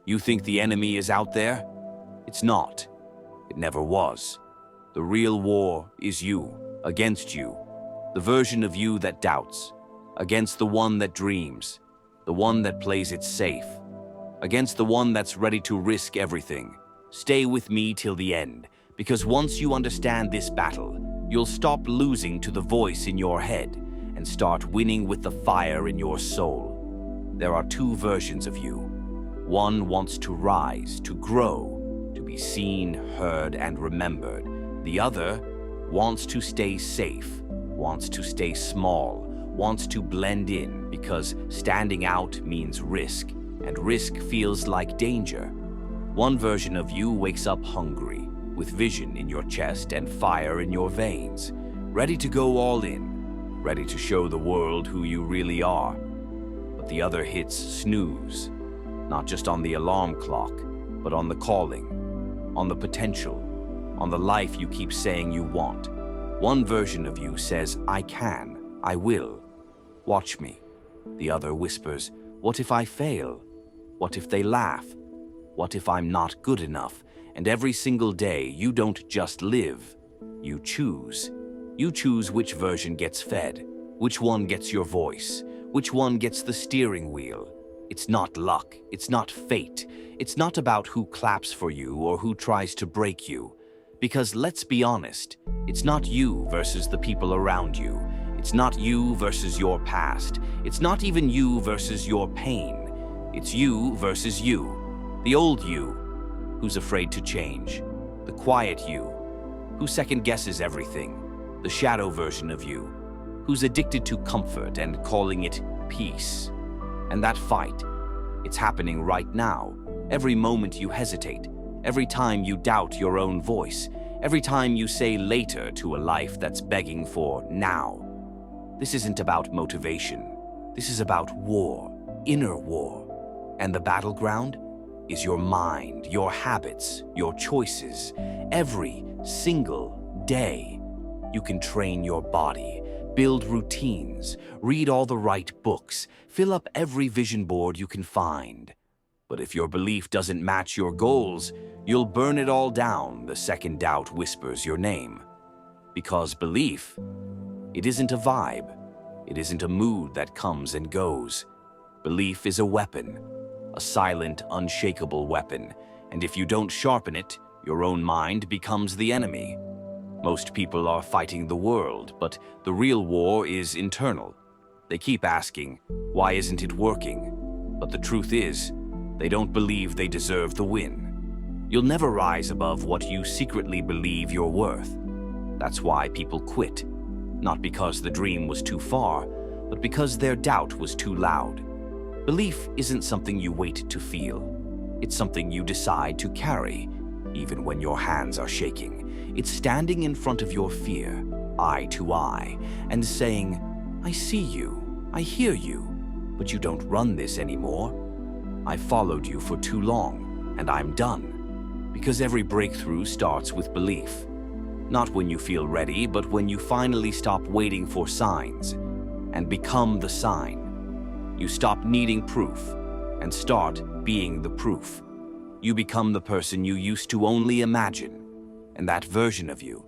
You think the enemy is out there? It's not. It never was. The real war is you, against you. The version of you that doubts, against the one that dreams, the one that plays it safe, against the one that's ready to risk everything. Stay with me till the end, because once you understand this battle, you'll stop losing to the voice in your head and start winning with the fire in your soul. There are two versions of you. One wants to rise, to grow, to be seen, heard, and remembered. The other wants to stay safe, wants to stay small, wants to blend in because standing out means risk, and risk feels like danger. One version of you wakes up hungry, with vision in your chest and fire in your veins, ready to go all in, ready to show the world who you really are. But the other hits snooze, not just on the alarm clock, but on the calling, on the potential, on the life you keep saying you want. One version of you says, I can, I will, watch me. The other whispers, what if I fail? What if they laugh? What if I'm not good enough? And every single day, you don't just live, you choose. You choose which version gets fed, which one gets your voice, which one gets the steering wheel. It's not luck, it's not fate, it's not about who claps for you or who tries to break you. Because let's be honest, it's not you versus the people around you. It's not you versus your past. It's not even you versus your pain. It's you versus you. The old you, who's afraid to change. The quiet you, who second guesses everything. The shadow version of you, who's addicted to comfort and calling it peace. And that fight, it's happening right now. Every moment you hesitate, every time you doubt your own voice, every time you say later to a life that's begging for now. This isn't about motivation. This is about war, inner war. And the battleground is your mind, your habits, your choices. Every single day, you can train your body, build routines, read all the right books, fill up every vision board you can find. But if your belief doesn't match your goals, you'll burn it all down the second doubt whispers your name. Because belief, it isn't a vibe. It isn't a mood that comes and goes. Belief is a weapon, a silent, unshakable weapon. And if you don't sharpen it, your own mind becomes the enemy. Most people are fighting the world, but the real war is internal. They keep asking, why isn't it working? But the truth is, they don't believe they deserve the win. You'll never rise above what you secretly believe you're worth. That's why people quit. Not because the dream was too far, but because their doubt was too loud. Belief isn't something you wait to feel. It's something you decide to carry, even when your hands are shaking. It's standing in front of your fear, eye to eye, and saying, I see you, I hear you, but you don't run this anymore. I followed you for too long, and I'm done. Because every breakthrough starts with belief. Not when you feel ready, but when you finally stop waiting for signs and become the sign. You stop needing proof and start being the proof. You become the person you used to only imagine. And that version of you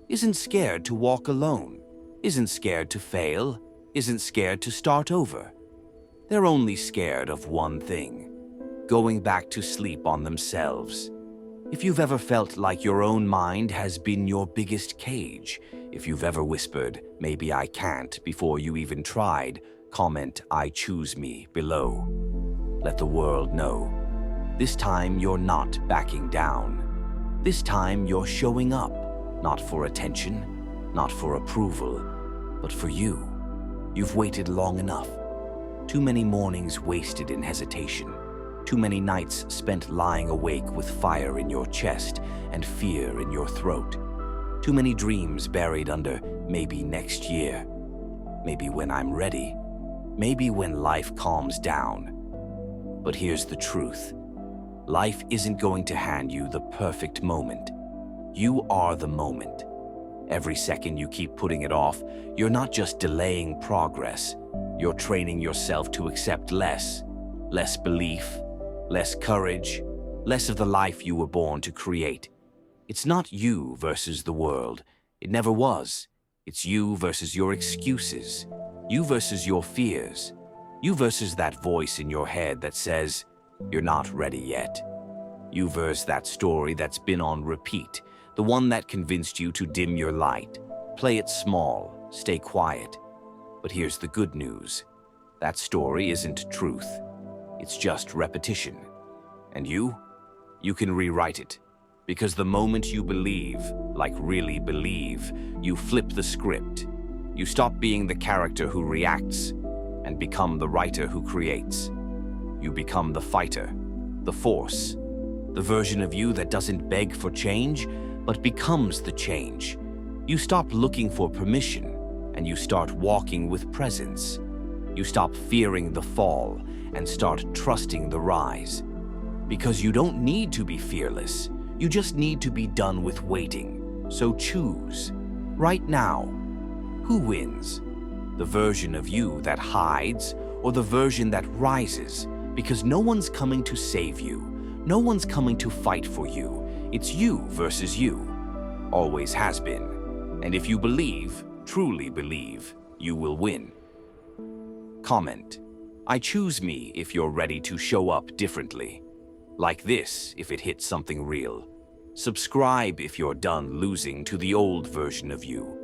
isn't scared to walk alone, isn't scared to fail, isn't scared to start over. They're only scared of one thing, going back to sleep on themselves. If you've ever felt like your own mind has been your biggest cage, if you've ever whispered, maybe I can't, before you even tried, comment, I choose me, below. Let the world know. This time you're not backing down. This time you're showing up, not for attention, not for approval, but for you. You've waited long enough. Too many mornings wasted in hesitation. Too many nights spent lying awake with fire in your chest and fear in your throat. Too many dreams buried under maybe next year, maybe when I'm ready, maybe when life calms down. But here's the truth. Life isn't going to hand you the perfect moment. You are the moment. Every second you keep putting it off, you're not just delaying progress. You're training yourself to accept less. Less belief, less courage, less of the life you were born to create. It's not you versus the world. It never was. It's you versus your excuses. You versus your fears. You versus that voice in your head that says, "You're not ready yet." You versus that story that's been on repeat, the one that convinced you to dim your light. Play it small, stay quiet. But here's the good news. That story isn't truth. It's just repetition. And you can rewrite it. Because the moment you believe, like really believe, you flip the script. You stop being the character who reacts and become the writer who creates. You become the fighter, the force, the version of you that doesn't beg for change, but becomes the change. You stop looking for permission, and you start walking with presence. You stop fearing the fall and start trusting the rise. Because you don't need to be fearless, you just need to be done with waiting. So choose, right now, who wins? The version of you that hides or the version that rises? Because no one's coming to save you. No one's coming to fight for you. It's you versus you. Always has been. And if you believe, truly believe, you will win. Comment. I choose me if you're ready to show up differently. Like this if it hits something real. Subscribe if you're done losing to the old version of you.